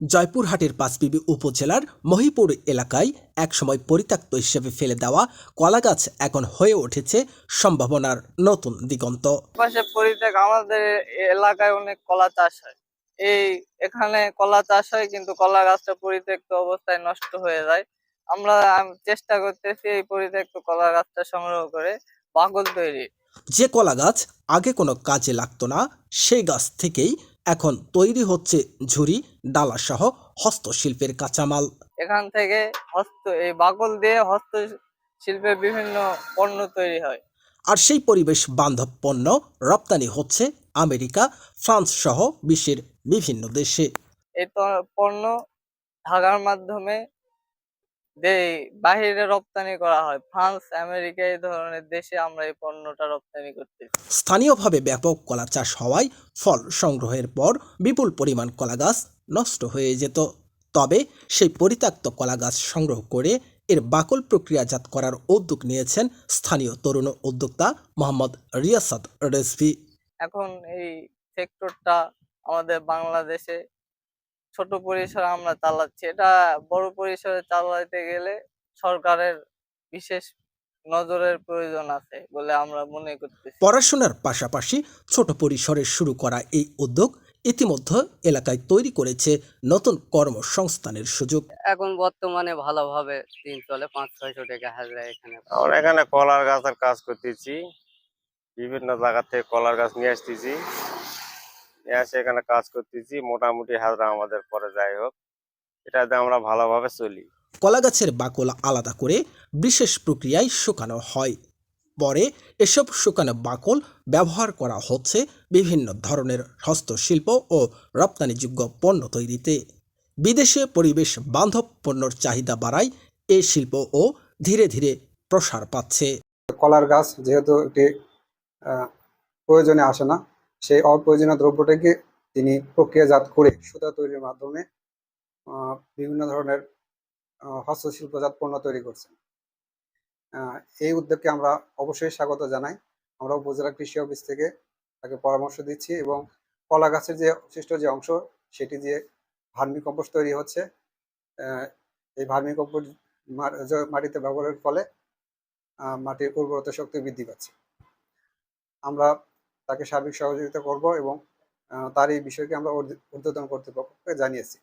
জয়পুরহাটের পাঁচবিবি উপজেলার মহিপুর এলাকায় একসময় পরিত্যক্ত হিসেবে ফেলে দেওয়া কলাগাছ এখন হয়ে উঠেছে সম্ভাবনার নতুন দিগন্ত। পাশে পরিত্যাগ আমাদের এলাকায় অনেক কলা চাষ হয়। এই এখানে কলা চাষ হয় কিন্তু কলা গাছটা পরিত্যক্ত অবস্থায় নষ্ট হয়ে যায়। আমরা চেষ্টা করতেছি এই পরিত্যক্ত কলা গাছটা সংগ্রহ করে বাকল তৈরি। যে কলাগাছ আগে কোনো কাজে লাগতো না, সেই গাছ থেকেই এখন তৈরি হচ্ছে ঝুড়ি, ডালাসহ হস্তশিল্পের কাঁচামাল। এখান থেকে এই বাকল দিয়ে হস্তশিল্পের বিভিন্ন পণ্য তৈরি হয়। আর সেই পরিবেশ বান্ধব পণ্য রপ্তানি হচ্ছে আমেরিকা, ফ্রান্স সহ বিশ্বের বিভিন্ন দেশে। এই পণ্য ঢাকার মাধ্যমে বাহিরে রপ্তানি করা হয়। ফ্রান্স, আমেরিকা এই ধরনের দেশে আমরা এই পণ্যটা রপ্তানি করতেছি। স্থানীয়ভাবে ব্যাপক কলা চাষ হওয়ায় ফল সংগ্রহের পর বিপুল পরিমাণ কলাগাছ নষ্ট হয়ে যেত। তবে সেই পরিত্যক্ত কলাগাছ সংগ্রহ করে এর বাকল প্রক্রিয়াজাত করার উদ্যোগ নিয়েছেন স্থানীয় তরুণ উদ্যোক্তা মোহাম্মদ রিয়াসাত রেজভী। এখন এই সেক্টরটা আমাদের বাংলাদেশে ছোট পরিসরে আমরা চালাচ্ছি। এটা বড় পরিসরে চালাতে গেলে সরকারের বিশেষ নজরের প্রয়োজন আছে বলে আমরা মনে করতেছি। পড়াশোনার পাশাপাশি ছোট পরিসরে শুরু করা এই উদ্যোগ ইতিমধ্যে এলাকায় তৈরি করেছে নতুন কর্মসংস্থানের সুযোগ। এখন বর্তমানে ভালোভাবে দিন চলে, 500-600 টাকা হাজিরা এখানে। আমরা এখানে কলার গাছের কাজ করতেছি, বিভিন্ন জায়গা থেকে কলার গাছ নিয়ে আসতেছি, নিয়ে এসে এখানে কাজ করতেছি। মোটামুটি হাজিরা আমাদের পরে যাই হোক, এটাতে আমরা ভালোভাবে চলি। কলাগাছের বাকল আলাদা করে বিশেষ প্রক্রিয়ায় শুকানো হয়। পরে এসব শুকানো বাকল ব্যবহার করা হচ্ছে বিভিন্ন ধরনের হস্তশিল্প ও রপ্তানিযোগ্য পণ্য তৈরিতে। বিদেশে পরিবেশ বান্ধব পণ্যর চাহিদা বাড়ায় এই শিল্পও ধীরে ধীরে প্রসার পাচ্ছে। কলার গাছ যেহেতু একটি প্রয়োজনে আসে না, সেই অপ্রয়োজনীয় দ্রব্যটাকে তিনি প্রক্রিয়াজাত করে সুতা তৈরির মাধ্যমে বিভিন্ন ধরনের হস্তশিল্পজাত পণ্য তৈরি করছেন। এই উদ্যোগকে আমরা অবশ্যই স্বাগত জানাই। আমরা উপজেলা কৃষি অফিস থেকে তাকে পরামর্শ দিচ্ছি এবং কলা গাছের যে অবশিষ্ট যে অংশ সেটি দিয়ে ভার্মি কম্পোস্ট তৈরি হচ্ছে। এই ভার্মি কম্পোস্ট মাটিতে ব্যবহারের ফলে মাটির উর্বরতা শক্তি বৃদ্ধি পাচ্ছে। আমরা তাকে সার্বিক সহযোগিতা করব এবং তার এই বিষয়কে আমরা ঊর্ধ্বতন কর্তৃপক্ষকে জানিয়েছি।